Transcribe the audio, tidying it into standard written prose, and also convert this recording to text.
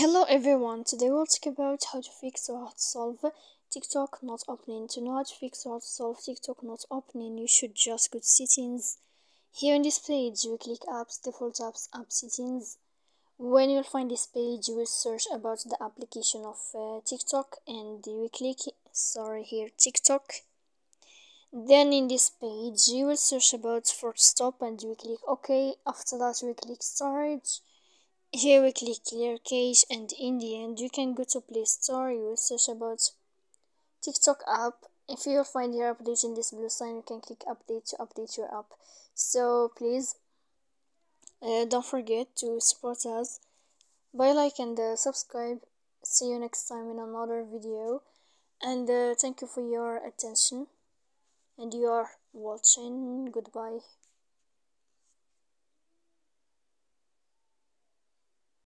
Hello everyone, today we'll talk about how to fix or how to solve TikTok not opening. To know how to fix or how to solve TikTok not opening, you should just go to settings. Here in this page, you click apps, default apps, app settings. When you'll find this page, you will search about the application of TikTok and you will click, here, TikTok. Then in this page, you will search about for stop and you will click OK. After that, you will click storage. Here we click clear cache and in the end you can go to Play Store. You will search about TikTok app. If you find your update in this blue sign, you can click update to update your app. So please don't forget to support us by like and subscribe. See you next time in another video, and thank you for your attention and you are watching. Goodbye.